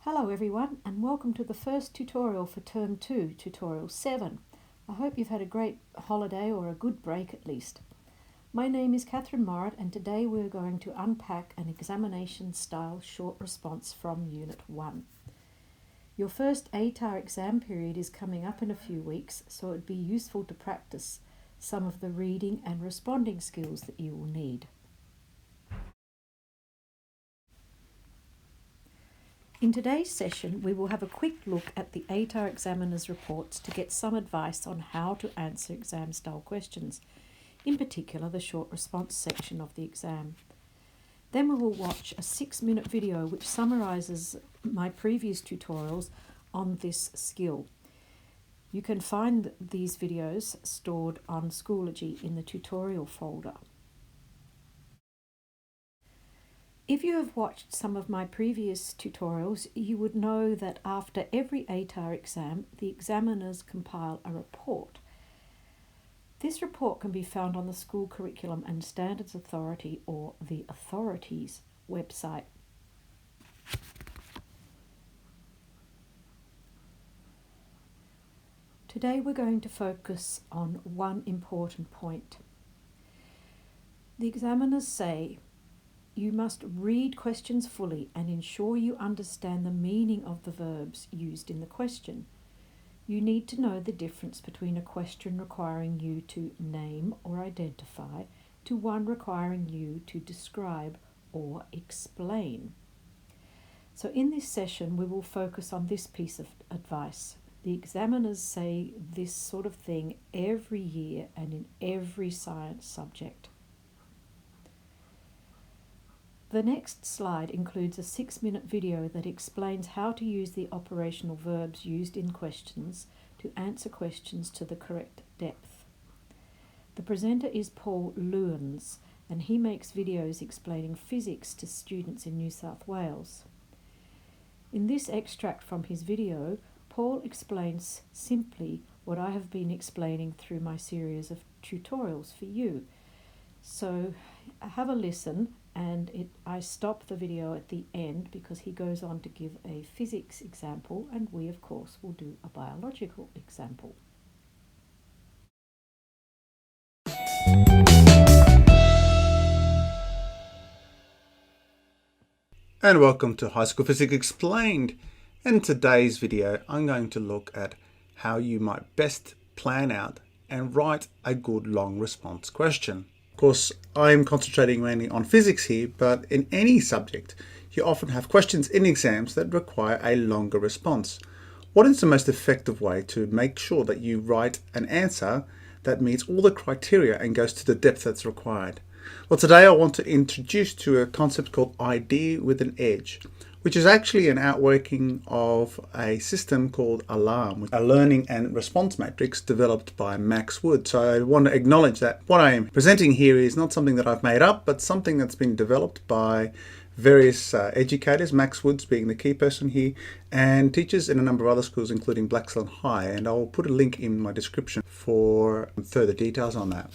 Hello everyone and welcome to the first tutorial for Term 2, Tutorial 7. I hope you've had a great holiday or a good break at least. My name is Catherine Morritt and today we're going to unpack an examination style short response from Unit 1. Your first ATAR exam period is coming up in a few weeks, so it would be useful to practice some of the reading and responding skills that you will need. In today's session, we will have a quick look at the ATAR examiner's reports to get some advice on how to answer exam-style questions, in particular the short response section of the exam. Then we will watch a 6-minute video which summarises my previous tutorials on this skill. You can find these videos stored on Schoology in the tutorial folder. If you have watched some of my previous tutorials, you would know that after every ATAR exam, the examiners compile a report. This report can be found on the School Curriculum and Standards Authority or the Authorities website. Today we're going to focus on one important point. The examiners say, you must read questions fully and ensure you understand the meaning of the verbs used in the question. You need to know the difference between a question requiring you to name or identify to one requiring you to describe or explain. So in this session we will focus on this piece of advice. The examiners say this sort of thing every year and in every science subject. The next slide includes a 6-minute video that explains how to use the operational verbs used in questions to answer questions to the correct depth. The presenter is Paul Lewins and he makes videos explaining physics to students in New South Wales. In this extract from his video, Paul explains simply what I have been explaining through my series of tutorials for you. So have a listen, and I stop the video at the end because he goes on to give a physics example and we of course will do a biological example. And welcome to High School Physics Explained. In today's video I'm going to look at how you might best plan out and write a good long response question. Of course, I'm concentrating mainly on physics here, but in any subject, you often have questions in exams that require a longer response. What is the most effective way to make sure that you write an answer that meets all the criteria and goes to the depth that's required? Well, today I want to introduce to a concept called idea with an edge, which is actually an outworking of a system called ALARM, a learning and response matrix developed by Max Wood. So I want to acknowledge that what I am presenting here is not something that I've made up, but something that's been developed by various educators, Max Woods being the key person here, and teachers in a number of other schools, including Blaxland High. And I'll put a link in my description for further details on that.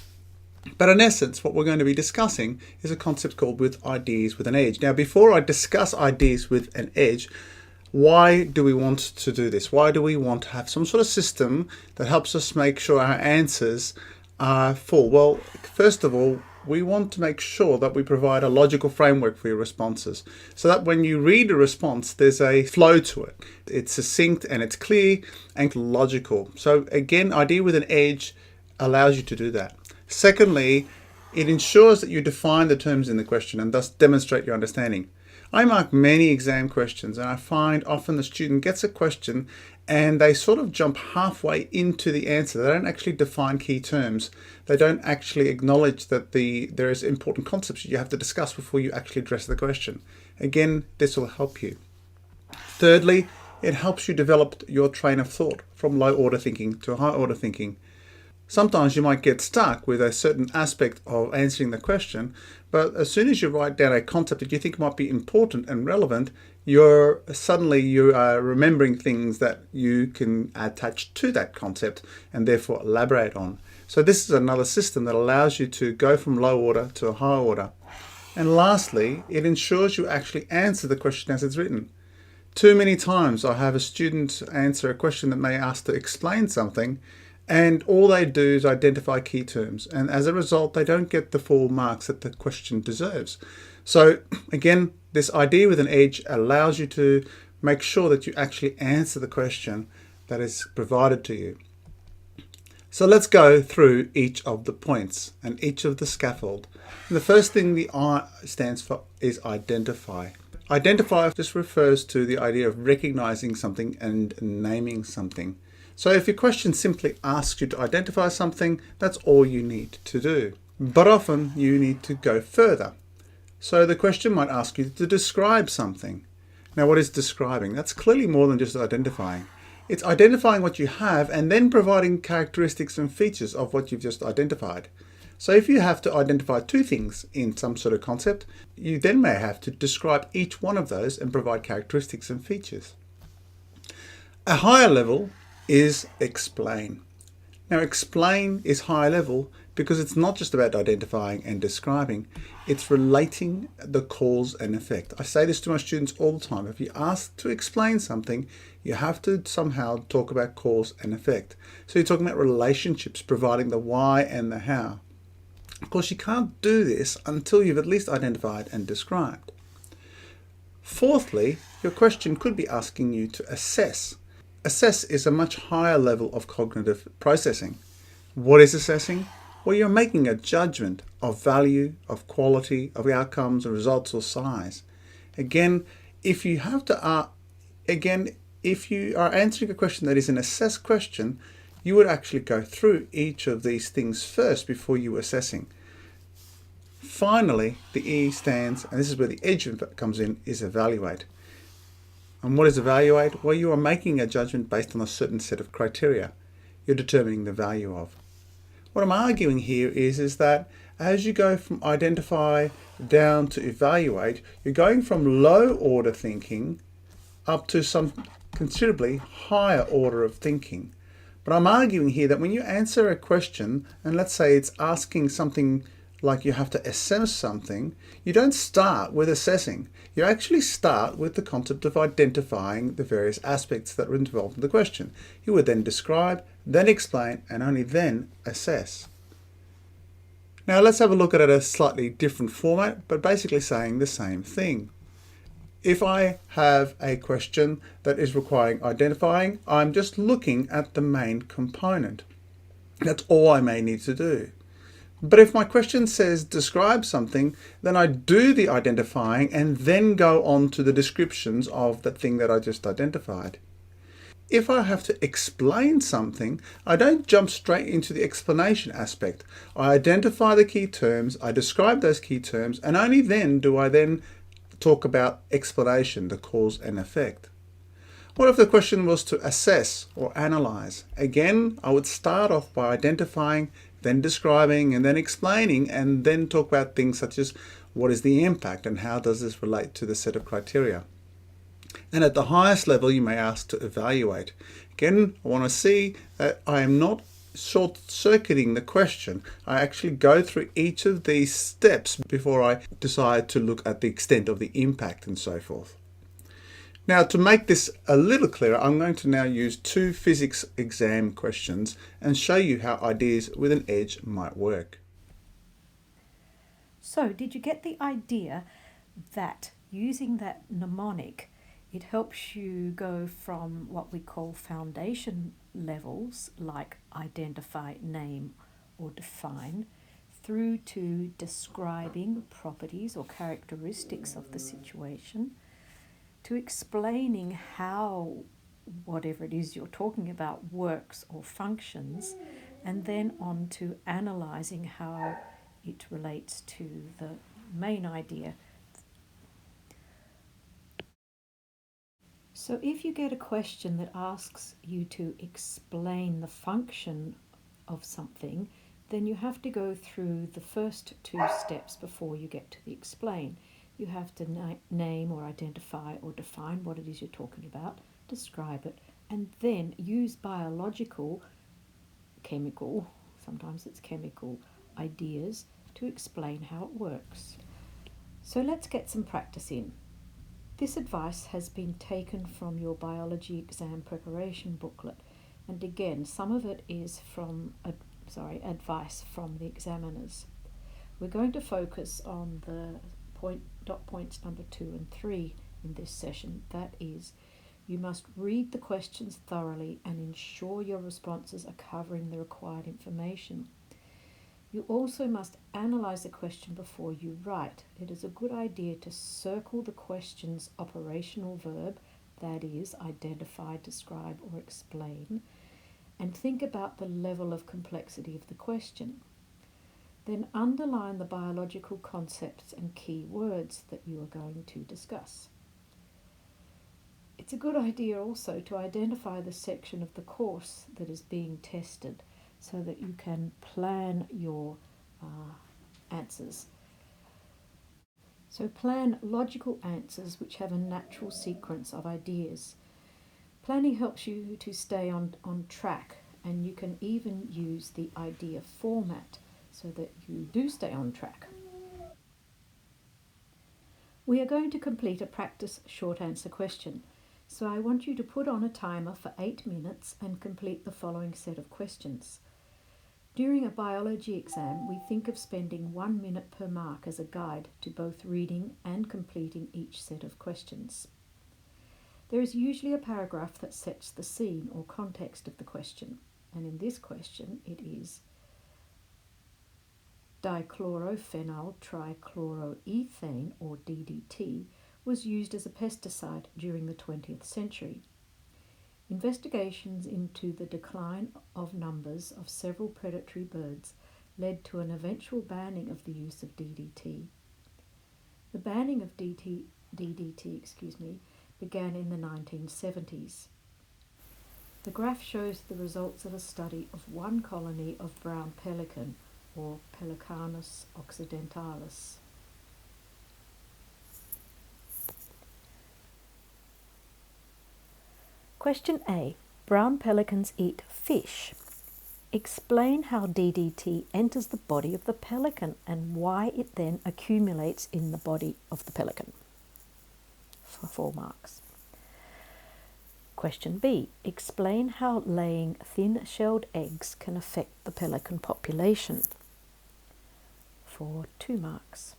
But in essence, what we're going to be discussing is a concept called with ideas with an edge. Now, before I discuss ideas with an edge, why do we want to do this? Why do we want to have some sort of system that helps us make sure our answers are full? Well, first of all, we want to make sure that we provide a logical framework for your responses so that when you read a response, there's a flow to it. It's succinct and it's clear and logical. So again, idea with an edge allows you to do that. Secondly, it ensures that you define the terms in the question and thus demonstrate your understanding. I mark many exam questions and I find often the student gets a question and they sort of jump halfway into the answer. They don't actually define key terms. They don't actually acknowledge that there is important concepts you have to discuss before you actually address the question. Again, this will help you. Thirdly, it helps you develop your train of thought from low order thinking to high order thinking. Sometimes you might get stuck with a certain aspect of answering the question, but as soon as you write down a concept that you think might be important and relevant, you are remembering things that you can attach to that concept and therefore elaborate on. So this is another system that allows you to go from low order to a high order. And lastly, it ensures you actually answer the question as it's written. Too many times I have a student answer a question that may ask to explain something, and all they do is identify key terms, and as a result they don't get the full marks that the question deserves. So again, this idea with an edge allows you to make sure that you actually answer the question that is provided to you. So let's go through each of the points and each of the scaffold. And the first thing the I stands for is identify. Identify just refers to the idea of recognizing something and naming something. So if your question simply asks you to identify something, that's all you need to do. But often you need to go further. So the question might ask you to describe something. Now, what is describing? That's clearly more than just identifying. It's identifying what you have and then providing characteristics and features of what you've just identified. So if you have to identify two things in some sort of concept, you then may have to describe each one of those and provide characteristics and features. A higher level is explain. Now, explain is high level because it's not just about identifying and describing, it's relating the cause and effect. I say this to my students all the time. If you ask to explain something, you have to somehow talk about cause and effect. So you're talking about relationships, providing the why and the how. Of course, you can't do this until you've at least identified and described. Fourthly, your question could be asking you to assess. Assess is a much higher level of cognitive processing. What is assessing? Well, you're making a judgment of value, of quality, of outcomes, or results, or size. Again, if you are answering a question that is an assess question, you would actually go through each of these things first before you assessing. Finally, the E stands, and this is where the edge comes in, is evaluate. And what is evaluate? Well, you are making a judgment based on a certain set of criteria. You're determining the value of. What I'm arguing here is that as you go from identify down to evaluate, you're going from low order thinking up to some considerably higher order of thinking. But I'm arguing here that when you answer a question, and let's say it's asking something like you have to assess something, you don't start with assessing. You actually start with the concept of identifying the various aspects that are involved in the question. You would then describe, then explain, and only then assess. Now let's have a look at it at a slightly different format, but basically saying the same thing. If I have a question that is requiring identifying, I'm just looking at the main component. That's all I may need to do. But if my question says describe something, then I do the identifying and then go on to the descriptions of the thing that I just identified. If I have to explain something, I don't jump straight into the explanation aspect. I identify the key terms, I describe those key terms, and only then do I then talk about explanation, the cause and effect. What if the question was to assess or analyze? Again, I would start off by identifying, then describing, and then explaining, and then talk about things such as what is the impact and how does this relate to the set of criteria. And at the highest level, you may ask to evaluate. Again, I want to see that I am not short-circuiting the question. I actually go through each of these steps before I decide to look at the extent of the impact and so forth. Now, to make this a little clearer, I'm going to now use two physics exam questions and show you how ideas with an edge might work. So, did you get the idea that using that mnemonic, it helps you go from what we call foundation levels, like identify, name, or define, through to describing properties or characteristics of the situation, to explaining how whatever it is you're talking about works or functions, and then on to analysing how it relates to the main idea. So if you get a question that asks you to explain the function of something, then you have to go through the first two steps before you get to the explain. You have to name or identify or define what it is you're talking about, describe it, and then use biological, chemical, sometimes it's chemical, ideas to explain how it works. So let's get some practice in. This advice has been taken from your biology exam preparation booklet, and again, some of it is from advice from the examiners. We're going to focus on the dot points number 2 and 3 in this session. That is, you must read the questions thoroughly and ensure your responses are covering the required information. You also must analyse the question before you write. It is a good idea to circle the question's operational verb, that is, identify, describe or explain, and think about the level of complexity of the question. Then underline the biological concepts and key words that you are going to discuss. It's a good idea also to identify the section of the course that is being tested so that you can plan your answers. So plan logical answers which have a natural sequence of ideas. Planning helps you to stay on track, and you can even use the idea format so that you do stay on track. We are going to complete a practice short answer question. So I want you to put on a timer for 8 minutes and complete the following set of questions. During a biology exam, we think of spending 1 minute per mark as a guide to both reading and completing each set of questions. There is usually a paragraph that sets the scene or context of the question, and in this question it is dichlorophenyl trichloroethane, or DDT, was used as a pesticide during the 20th century. Investigations into the decline of numbers of several predatory birds led to an eventual banning of the use of DDT. The banning of DDT began in the 1970s. The graph shows the results of a study of one colony of brown pelican, or Pelecanus occidentalis. Question A. Brown pelicans eat fish. Explain how DDT enters the body of the pelican and why it then accumulates in the body of the pelican. For 4 marks. Question B. Explain how laying thin-shelled eggs can affect the pelican population. For 2 marks.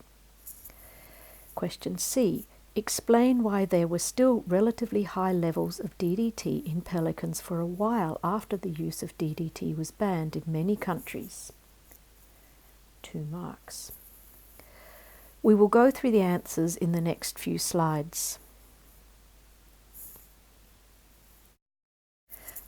Question C. Explain why there were still relatively high levels of DDT in pelicans for a while after the use of DDT was banned in many countries. 2 marks. We will go through the answers in the next few slides.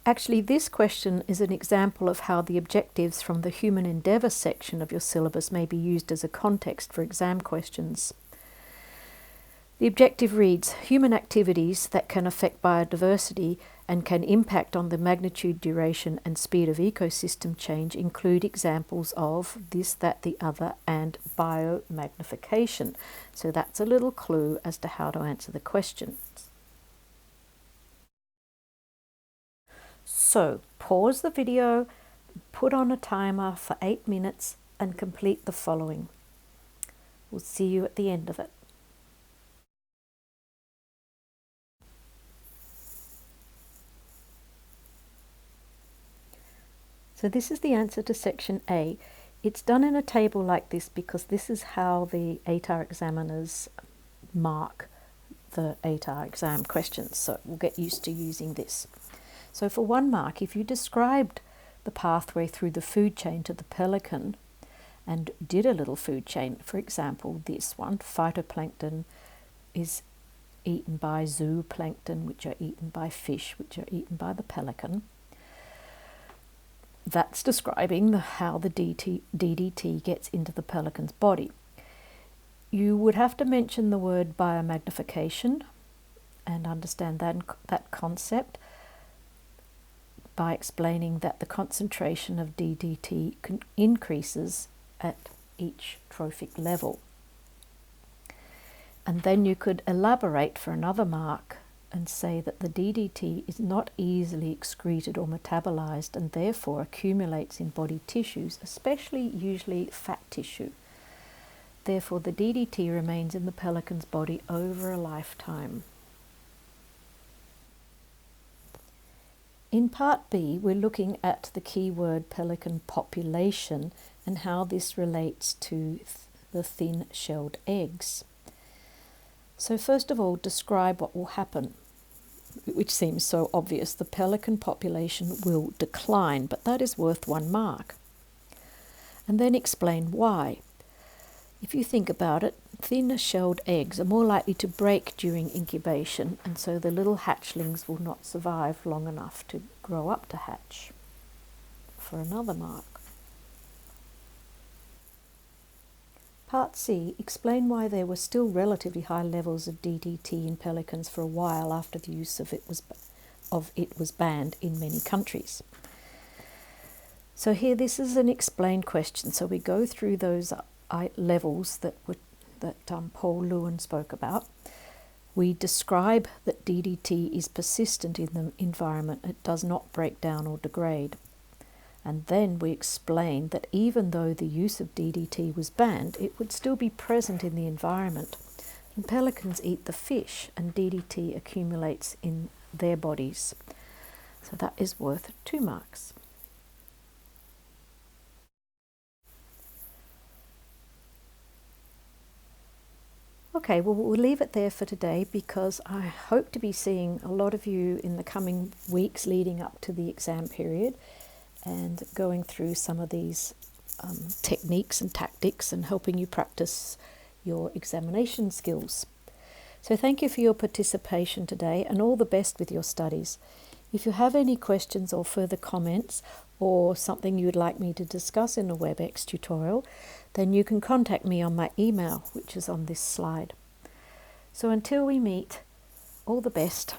Actually, this question is an example of how the objectives from the Human Endeavour section of your syllabus may be used as a context for exam questions. The objective reads, human activities that can affect biodiversity and can impact on the magnitude, duration and speed of ecosystem change include examples of this, that, the other and biomagnification. So that's a little clue as to how to answer the question. So pause the video, put on a timer for 8 minutes and complete the following. We'll see you at the end of it. So this is the answer to section A. It's done in a table like this because this is how the ATAR examiners mark the ATAR exam questions. So we'll get used to using this. So for 1 mark, if you described the pathway through the food chain to the pelican and did a little food chain, for example, this one, phytoplankton is eaten by zooplankton, which are eaten by fish, which are eaten by the pelican. That's describing how the DDT gets into the pelican's body. You would have to mention the word biomagnification and understand that concept by explaining that the concentration of DDT increases at each trophic level. And then you could elaborate for another mark and say that the DDT is not easily excreted or metabolized and therefore accumulates in body tissues, especially usually fat tissue. Therefore, the DDT remains in the pelican's body over a lifetime. In part B, we're looking at the keyword pelican population and how this relates to the thin-shelled eggs. So first of all, describe what will happen, which seems so obvious. The pelican population will decline, but that is worth 1 mark. And then explain why. If you think about it, thin-shelled eggs are more likely to break during incubation, and so the little hatchlings will not survive long enough to grow up to hatch. For another mark. Part C, explain why there were still relatively high levels of DDT in pelicans for a while after the use of it was banned in many countries. So here, this is an explained question. So we go through those levels that Paul Lewin spoke about. We describe that DDT is persistent in the environment. It does not break down or degrade. And then we explain that even though the use of DDT was banned, it would still be present in the environment. And pelicans eat the fish, and DDT accumulates in their bodies. So that is worth 2 marks. Okay, well, we'll leave it there for today because I hope to be seeing a lot of you in the coming weeks leading up to the exam period and going through some of these techniques and tactics and helping you practice your examination skills. So thank you for your participation today and all the best with your studies. If you have any questions or further comments or something you would like me to discuss in a WebEx tutorial, then you can contact me on my email, which is on this slide. So until we meet, all the best.